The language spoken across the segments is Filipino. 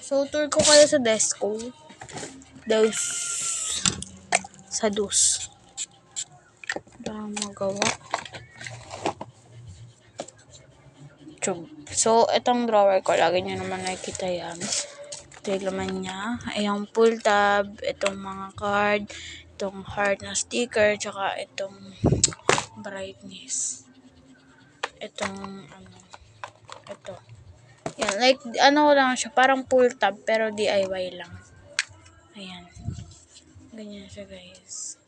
So, tour ko kayo sa Desco. Sa Dus. Para magawa. So, itong drawer ko, lagi nyo naman nakikita yan. Ito yung laman niya. Ayang pull tab, itong mga card, itong heart na sticker, tsaka itong brightness. Itong, ito. Yan, like, lang siya, parang pull tab, pero DIY lang. Ayan. Ganyan siya, guys.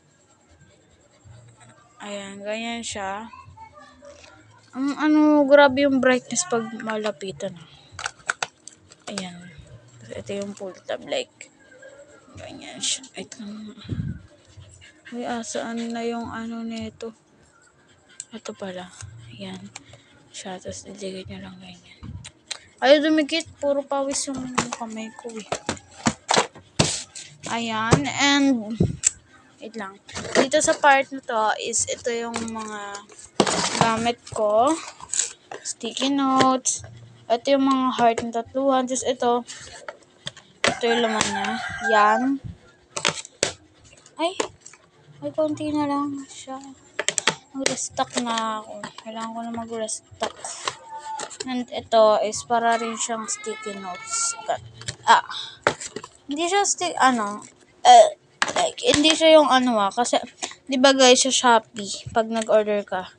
Ayan, ganyan siya. Grabe yung brightness pag malapitan. Ayan. Ito yung pull tab, like, ganyan siya. Ito. Uy, saan na yung nito? Ito pala. Ayan. Siya, tapos iligay nyo lang ganyan. Ayaw dumikit. Puro pawis yung kamay ko eh. Ayan. And, wait lang. Dito sa part na to is ito yung mga gamit ko. Sticky notes. Ito yung mga heart na tatluhan. Tapos ito yung laman niya. Yan. Ay, konti na lang siya. Mag-restock na ako. Kailangan ko na mag-restock. And ito is para rin siyang sticky notes. Hindi siya like, hindi siya yung kasi, di ba guys, sa Shopee, pag nag-order ka,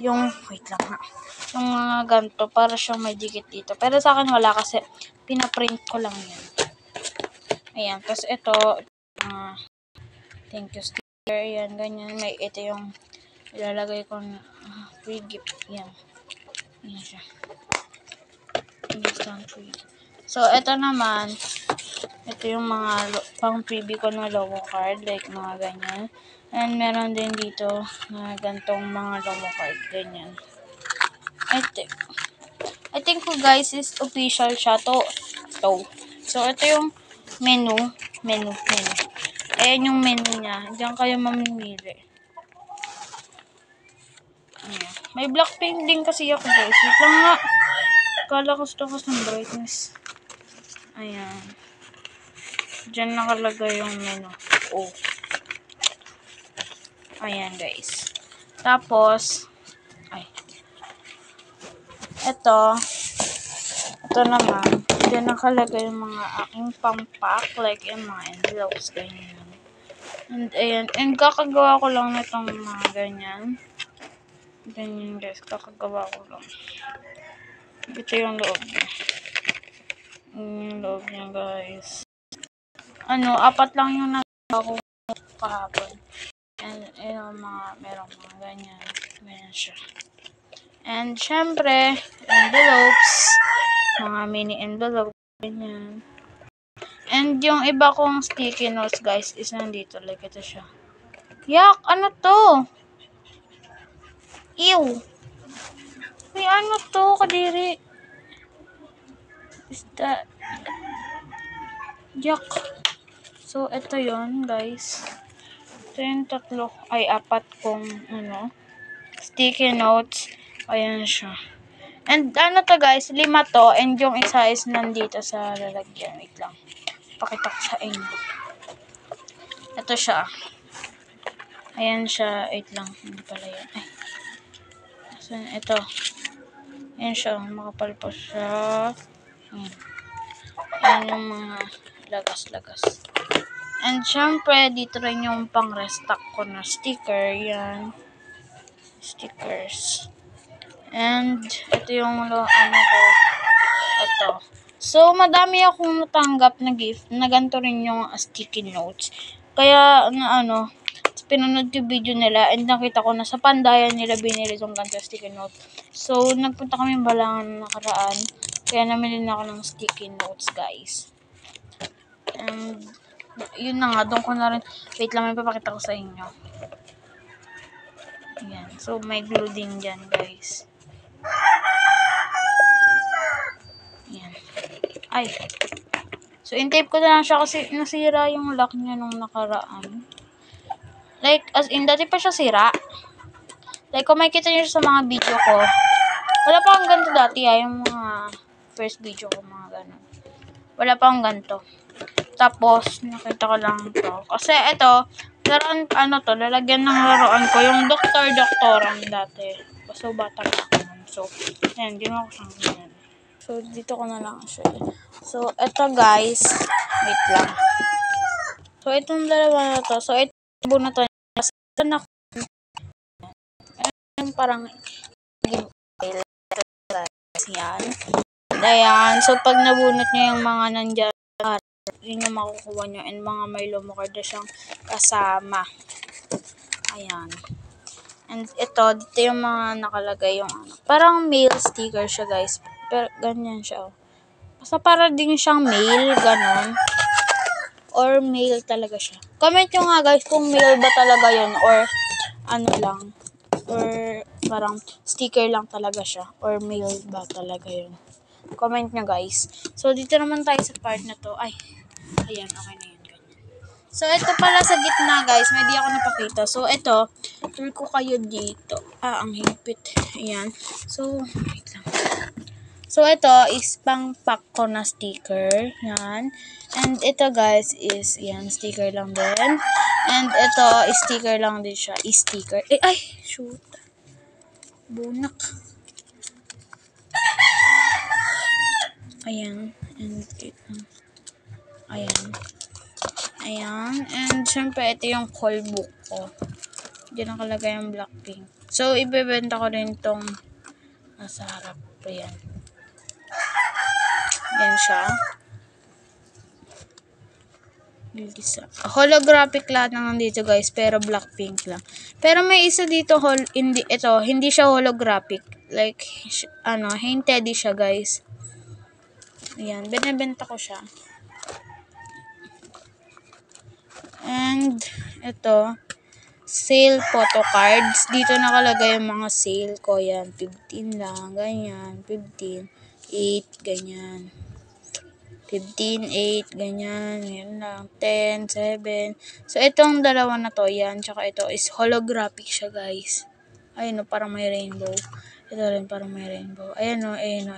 wait lang ha, yung mga ganito, para siyang may dikit dito. Pero sa akin wala kasi, pinaprint ko lang yan. Ayan, tapos ito, thank you sticker, yan, ganyan. Ito yung ilalagay ko na free gift, yan. Yan siya. So, ito naman, ito yung mga pang freebie ko na logo card, like mga ganyan. And meron din dito na gantong mga logo card, ganyan. I think guys is official siya to. So, ito yung menu. Ayan yung menu niya. Diyan kayo mamimili. Ayan. May Blackpink din kasi ako guys. Wait lang nga. Kala ko ng brightness. Ayan. Diyan nakalagay yung menu. Ayan guys. Tapos, ito naman, diyan nakalagay yung mga aking pang-pack, like yung mga envelopes, ganyan. And ayan, and kakagawa ko lang nitong mga ganyan. Ganyan guys, kakagawa ko lang. Ito yung loob niya. Yung loob niya guys. 4 lang yung nagawa ko kahapon. And merong mga ganyan. Ganyan siya. And syempre, envelopes. Mga mini envelope. Ganyan. And yung iba kong sticky notes guys is nandito. Like ito siya. Yak! Ano to? Ew! May to? Kadiri. Is that... Yak! So, ito yon guys. Ito yung 4 kong, sticky notes. Ayan siya. And, to guys, 5 to. And yung isa is nandito sa lalagyan. Wait lang. Pakita ko sa inyo. Ito siya. Ayan siya. Wait lang. Hindi pala yan. Ay. So, ito. Ayan siya. Makapal pa siya. Ayan yung mga lagas-lagas. And syempre, dito rin yung pang-restock ko na sticker. Yan. Stickers. And, ito yung ko. Ito. So, madami akong natanggap na gift na ganito rin yung sticky notes. Kaya, pinanood yung video nila and nakita ko na sa Pandayan nila binili itong ganito sticky note. So, nagpunta kami Balangan nakaraan. Kaya namili na ako ng sticky notes, guys. And, yun na nga, doon ko na rin, wait lang, may papakita ko sa inyo. Ayan, so may glue din dyan, guys. Ayan. Ay. So, in-tape ko na lang siya kasi nasira yung lock niya nung nakaraan. Like, as in, dati pa siya sira. Like, kung makikita niyo sa mga video ko, wala pa akong ganito dati, yung mga first video ko, mga ganun. Wala pa akong ganito. Tapos, nakita ko lang to. Kasi ito, laruan, to, lalagyan ng laruan ko. Yung doktoran dati. So, bata pa ako. So, ayan, ginawa ko siyang ganyan. So, dito ko na lang siya. So, ito guys, wait lang. So, itong dalawa na to. So, ito na to. Ito na parang yan. Ayan. So, pag nabunot nyo yung mga nandyan, yun yung makukuha nyo. And mga may lumukard na siyang kasama. Ayan. And ito, dito yung mga nakalagay yung parang mail sticker siya guys. Pero ganyan siya. Basta para din siyang mail, ganon. Or mail talaga siya. Comment nyo nga guys kung mail ba talaga yun. Or ano lang. Or parang sticker lang talaga siya. Or mail ba talaga yun. Comment nyo guys. So dito naman tayo sa part na to. Ay, ayan, okay na yun. So, ito pala sa gitna, guys. May di ako napakita. So, ito. Tour ko kayo dito. Ang higpit. Ayan. So, wait lang. So, ito is pang-pack ko na sticker. Yan. And ito, guys, is, yan, sticker lang din. And ito, sticker lang din siya. Sticker. Ay, shoot. Bunak. Ayan. And ito. Ayan. Ayan. And, syempre, ito yung call book ko. Diyan nakalagay yung Blackpink. So, ibebenta ko rin itong nasa harap. Ayan. Yan siya. Holographic lahat ng nandito, guys. Pero Blackpink lang. Pero may isa dito, hindi siya holographic. Like, hinted siya, guys. Ayan. Binibenta ko siya. And, ito, sale photo cards. Dito nakalagay yung mga sale ko. Yan, 15 lang, ganyan, 15, 8, ganyan. 15, 8, ganyan, yan lang, 10, 7. So, itong dalawa na to, yan, tsaka ito is holographic siya, guys. Ayun, parang may rainbow. Ito rin, parang may rainbow. Ayan, ayun.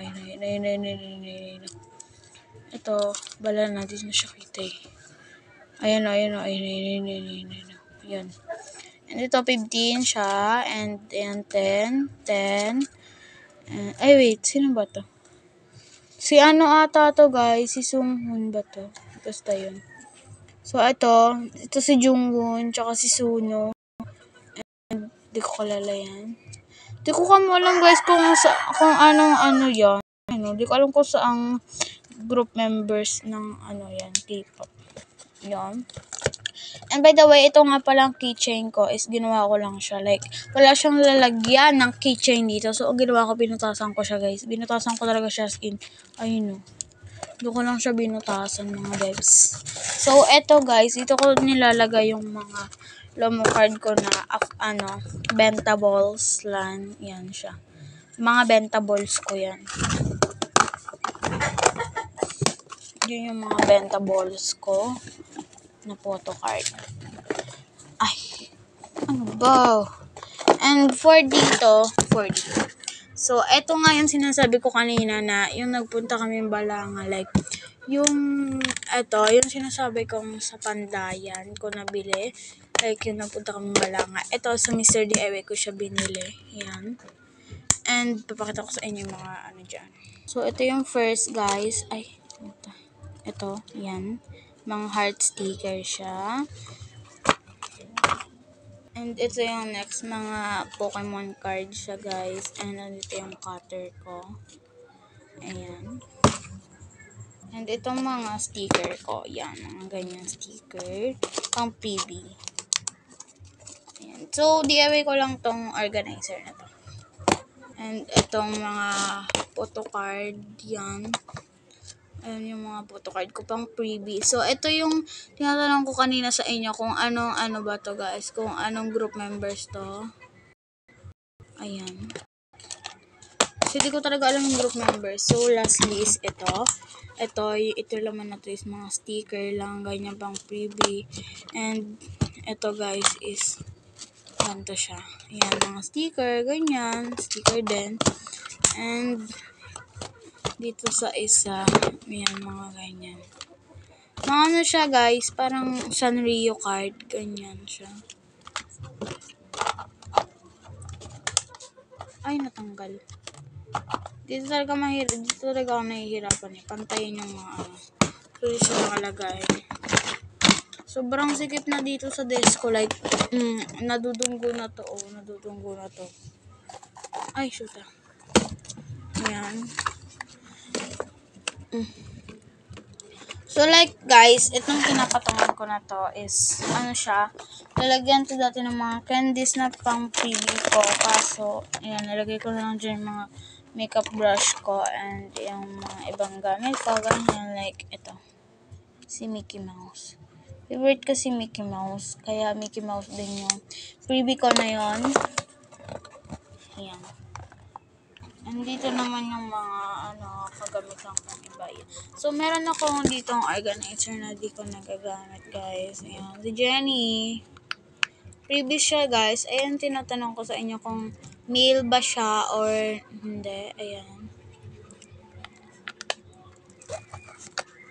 Ito, bala natin na siya kita eh. Ayan. Yan. And ito, 15 siya. And 10. Ay, wait. Sino ba to? Si ata to, guys. Si Sunghoon ba to? Basta yun. So, ito si Jungwon, tsaka si Suno. And, di ko kalala yan. Di ko alam, guys, kung anong yan. Di ko alam kung saang group members ng yan, K-pop. Yan. And by the way, ito nga palang keychain ko is ginawa ko lang siya. Like, wala siyang lalagyan ng keychain dito. So, ginawa ko, binutasan ko siya, guys. Binutasan ko talaga siya skin. Ayun, doon ko lang siya binutasan, mga devs. So, eto, guys. Dito ko nilalagay yung mga lomo card ko na, bentables lang. Yan siya. Mga bentables ko yan. Yun yung mga bentables ko na photo card. Ay, ano ba? And for dito. So, eto nga yung sinasabi ko kanina na yung nagpunta kami ng Balanga. Like, yung sinasabi kong sa Pandayan ko nabili. Like, yung nagpunta kami ng Balanga. Ito, sa Mr. DIY ko siya binili. Yan. And, papakita ko sa inyo yung mga dyan. So, ito yung first, guys. Ay, ito, yan. Mga heart sticker siya. And ito yung next, mga Pokemon card siya, guys. And nandito yung cutter ko. Ayan. And itong mga sticker ko. Yan, mga ganyan sticker. Pang PB. Ayan. So, DIY ko lang tong organizer na to. And itong mga photo card. Yan. Ayan yung mga photocard ko pang freebie. So, ito yung tinatanong ko kanina sa inyo kung ano ba to, guys. Kung anong group members to. Ayan. So, hindi ko talaga alam yung group members. So, lastly is ito. Ito laman na to is mga sticker lang. Ganyan pang freebie. And, ito, guys, is ganito siya. Ayan, mga sticker. Ganyan. Sticker din. And, dito sa isa. Ayan, mga ganyan. Mga ano siya guys, parang Sanrio card. Ganyan siya. Ay, natanggal. Dito talaga ako nahihirapan eh. Pantayin yung mga ano. So, dito siya nakalagay. Sobrang sikip na dito sa desk ko. Like, nadudunggo na to. Oh, nadudunggo na to. Ay, shoot ah. Ayan. So, like, guys, itong pinapatungan ko na to is, ano siya, lalagyan to dati ng mga candies na pang preview ko. Kaso, ayan, nalagay ko na lang dyan yung mga makeup brush ko and yung mga ibang gamit ko. Ganyan, like, ito. Si Mickey Mouse. Favorite ko si Mickey Mouse. Kaya Mickey Mouse din yung freebie ko na yon. Ayan. Nandito naman yung mga kagamitan kong iba. So, meron ako ditong organizer na di ko nagagamit, guys. Ayan. Si Jenny. Freebie siya, guys. Ayan, tinatanong ko sa inyo kung mail ba siya or hindi. Ayan.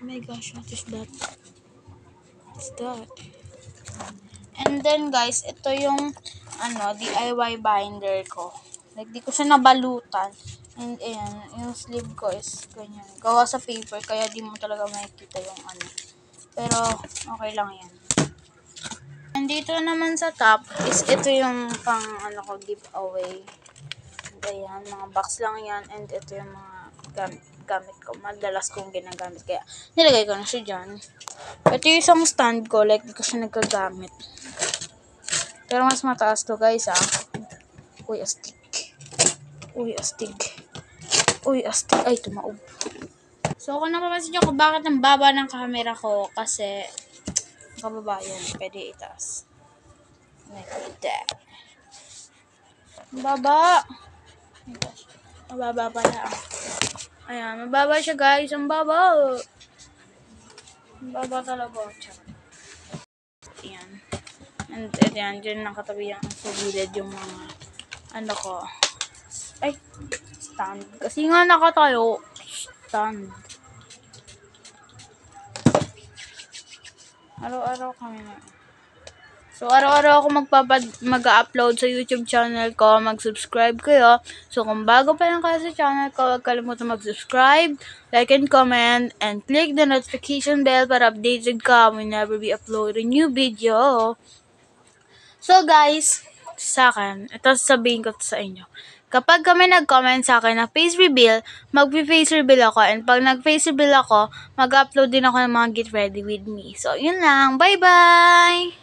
Oh my gosh, what is that? What's that? And then, guys, ito yung DIY binder ko. Like, di ko siya nabalutan. And, ayan, yung sleeve ko is ganyan. Gawa sa paper, kaya di mo talaga makikita yung ano. Pero, okay lang yan. And dito naman sa top is ito yung pang, giveaway. And, ayan, mga box lang yan. And ito yung mga gamit ko. Madalas kong ginagamit. Kaya, nilagay ko na siya dyan. Ito yung isang stand ko. Like, di ko siya nagagamit. Pero mas mataas to, guys, ah. Uy, astig. Ay, tumaob. So, kung napapansin nyo kung bakit ang baba ng camera ko, kasi kababa yan. Pwede itaas. Like that. Baba. Mababa pala. Ayan, mababa siya, guys. Ang baba. Ang baba talaga. Ayan. And ayan, dyan nakatabi yan sa gilid yung mga stand. Kasi nga nakatayo. Stand. Araw-araw kami na. So, araw-araw ako mag-upload sa YouTube channel ko. Mag-subscribe kayo. So, kung bago pa lang kayo sa channel ko, huwag kalimutan mag-subscribe, like and comment, and click the notification bell para updated ka whenever we upload a new video. So, guys, sa akin, ito sasabihin ko sa inyo. Kapag kami nag-comment sa akin na face reveal, mag-face reveal ako. And pag nag-face reveal ako, mag-upload din ako ng mga get ready with me. So, yun lang. Bye-bye!